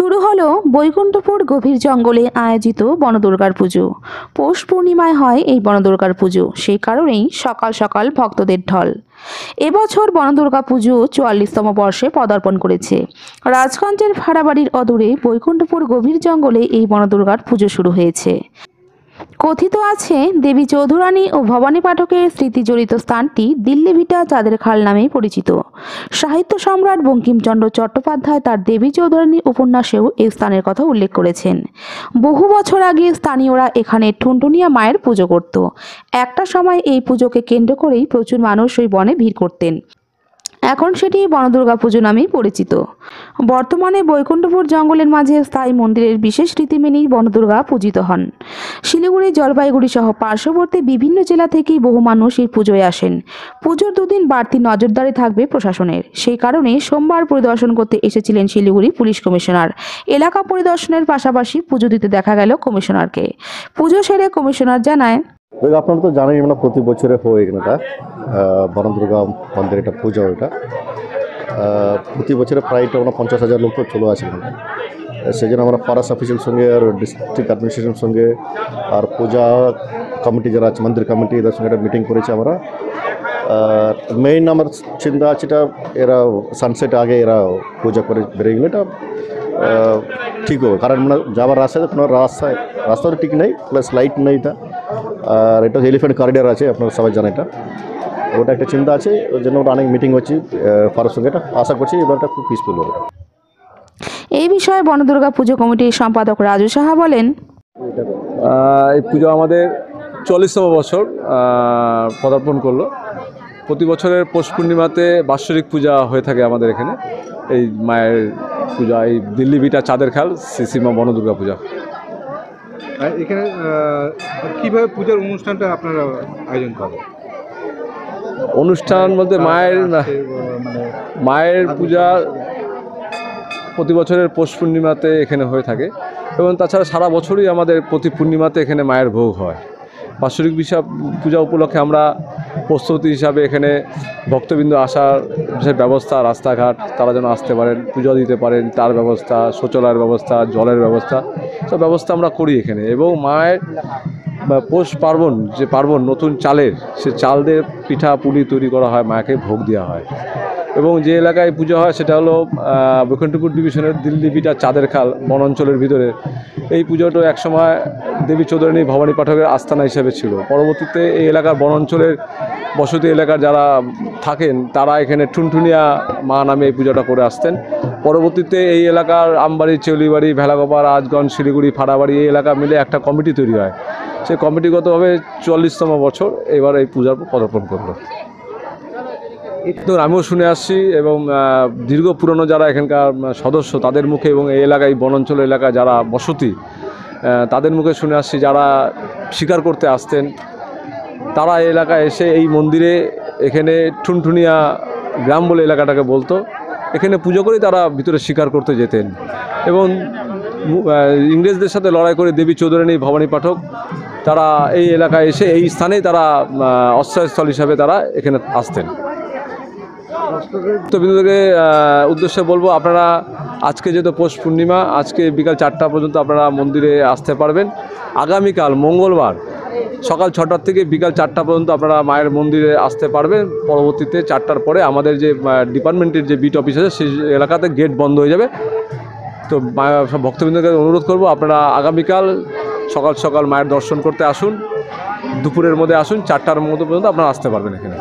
শুরু হলো বৈকুণ্ঠপুর গভীর জঙ্গলে আয়োজিত বনদুর্গার পুজো। পৌষ পূর্ণিমায় হয় এই বনদুর্গার পুজো, সেই কারণেই সকাল সকাল ভক্তদের ঢল। এবছর বনদুর্গা পুজো ৪৪তম বর্ষে পদার্পণ করেছে। রাজগঞ্জের ভাড়াবাড়ির অদূরে বৈকুণ্ঠপুর গভীর জঙ্গলে এই বনদুর্গার পুজো শুরু হয়েছে। কথিত আছে, দেবী চৌধুরানী ও ভবানী পাঠকের স্মৃতি জড়িত স্থানটি দিল্লি ভিটা চাঁদের খাল নামেই পরিচিত। সাহিত্য সম্রাট বঙ্কিমচন্দ্র চট্টোপাধ্যায় তার দেবী চৌধুরানী উপন্যাসেও এই স্থানের কথা উল্লেখ করেছেন। বহু বছর আগে স্থানীয়রা এখানে টুনটুনিয়া মায়ের পুজো করত। একটা সময় এই পুজোকে কেন্দ্র করেই প্রচুর মানুষ ওই বনে ভিড় করতেন। এখন সেটি বনদুর্গা পুজো নামেই পরিচিত। বর্তমানে বৈকুণ্ঠপুর জঙ্গলের মাঝে স্থায়ী মন্দিরের বিশেষ রীতি মেনেই বনদুর্গা পূজিত হন। শিলিগুড়ি, জলপাইগুড়ি সহ পার্শ্ববর্তী বিভিন্ন জেলা থেকেই বহু মানুষ এই পুজোয় আসেন। পুজোর দুদিন বাড়তি নজরদারি থাকবে প্রশাসনের, সেই কারণে সোমবার পরিদর্শন করতে এসেছিলেন শিলিগুড়ি পুলিশ কমিশনার। এলাকা পরিদর্শনের পাশাপাশি পুজো দিতে দেখা গেল কমিশনারকে। পুজো সেরে কমিশনার জানায়, আপনারা তো জানেন মানে প্রতি বছরে হয় এখানটা বনদুর্গা মন্দির এটা পুজো। এটা প্রতি বছরে প্রায় 50,000 লোক তো চলে আসে এখানে। সেই জন্য আমরা ফরেস্ট অফিসের সঙ্গে আর ডিস্ট্রিক্ট অ্যাডমিনিস্ট্রেশনের সঙ্গে আর পূজা কমিটি যারা আছে মন্দির কমিটি এদের সঙ্গে একটা মিটিং করেছি আমরা। মেইন আমার চিন্তা আছে এটা এরা সানসেট আগে এরা পূজা করে বেরিয়ে গেলে এটা ঠিক হবে, কারণ মানে যাওয়ার রাস্তায় কোনো রাস্তাটা ঠিক নেই, প্লাস লাইট নেই এটা। আর এটা এলিফ্যান্ট করিডোর আছে, আপনারা সবাই জানেন এটা। ওটা একটা চিন্তা আছে, ওই জন্য ওটা অনেক মিটিং হচ্ছে ফরেস্ট সঙ্গে। এটা আশা করছি এবারটা খুব পিসফুল হবে। এই বিষয়ে বনদুর্গা পুজো কমিটির সম্পাদক রাজু সাহা বলেন, এই পুজো আমাদের ৪০তম বছর পদার্পণ করলো। প্রতি বছরের পৌষ পূর্ণিমাতে বাৎসরিক পূজা হয়ে থাকে আমাদের এখানে। এই মায়ের পূজা, এই দিল্লি ভিটা চাঁদের খাল শ্রীমা বনদুর্গা পূজা। এখানে কীভাবে পূজার অনুষ্ঠানটা আপনারা আয়োজন করেন? অনুষ্ঠান বলতে মায়ের পূজা প্রতি বছরের পৌষ পূর্ণিমাতে এখানে হয়ে থাকে, এবং তাছাড়া সারা বছরই আমাদের প্রতি পূর্ণিমাতে এখানে মায়ের ভোগ হয়। বাৎসরিক পূজা উপলক্ষে আমরা প্রস্তুতি হিসাবে এখানে ভক্তবৃন্দ আসার বিশেষ ব্যবস্থা, রাস্তাঘাট তারা যেন আসতে পারেন, পুজো দিতে পারেন, তার ব্যবস্থা, শৌচালয়ের ব্যবস্থা, জলের ব্যবস্থা, সব ব্যবস্থা আমরা করি এখানে। এবং মায়ের পৌষ পার্বণ, যে পার্বণ নতুন চালের, সে চাল দিয়ে পিঠা পুলি তৈরি করা হয়, মাকে ভোগ দেওয়া হয়। এবং যে এলাকায় পুজো হয় সেটা হলো বৈকুণ্ঠপুর ডিভিশনের দিল্লি ভিটা চাঁদের খাল বন অঞ্চলের ভিতরে। এই পুজোটা একসময় দেবী চৌধুরানী ভবানী পাঠকের আস্থানা হিসেবে ছিল। পরবর্তীতে এই এলাকার বন অঞ্চলের বসতি এলাকার যারা থাকেন তারা এখানে টুনটুনিয়া মা নামে এই পুজোটা করে আসতেন। পরবর্তীতে এই এলাকার আমবাড়ি, চেউলিবাড়ি, ভেলাগোপা, রাজগঞ্জ, শিলিগুড়ি, ভাড়াবাড়ি এই এলাকা মিলে একটা কমিটি তৈরি হয়। সেই কমিটিগতভাবে ৪০তম বছর এবার এই পূজার পদার্পণ করলো। তো আমিও শুনে আসছি, এবং দীর্ঘ পুরনো যারা এখানকার সদস্য তাদের মুখে, এবং এই এলাকায় বনাঞ্চল এলাকায় যারা বসতি তাদের মুখে শুনে আসছি, যারা শিকার করতে আসতেন তারা এই এলাকায় এসে এই মন্দিরে, এখানে টুনটুনিয়া গ্রাম বলে এলাকাটাকে বলতো, এখানে পুজো করেই তারা ভিতরে শিকার করতে যেতেন। এবং ইংরেজদের সাথে লড়াই করে দেবী চৌধুরানী ভবানী পাঠক তারা এই এলাকায় এসে এই স্থানেই তারা আশ্রয়স্থল হিসাবে তারা এখানে আসতেন। ভক্তবৃন্দকে উদ্দেশ্যে বলবো, আপনারা আজকে যেহেতু পৌষ পূর্ণিমা, আজকে বিকাল 4টা পর্যন্ত আপনারা মন্দিরে আসতে পারবেন। আগামীকাল মঙ্গলবার সকাল 6টার থেকে বিকাল 4টা পর্যন্ত আপনারা মায়ের মন্দিরে আসতে পারবেন। পরবর্তীতে 4টার পরে আমাদের যে ডিপার্টমেন্টের যে বিট অফিস আছে সেই এলাকাতে গেট বন্ধ হয়ে যাবে। তো সব ভক্তবৃন্দকে অনুরোধ করব, আপনারা আগামীকাল সকাল সকাল মায়ের দর্শন করতে আসুন, দুপুরের মধ্যে আসুন, 4টার মধ্যে পর্যন্ত আপনারা আসতে পারবেন এখানে।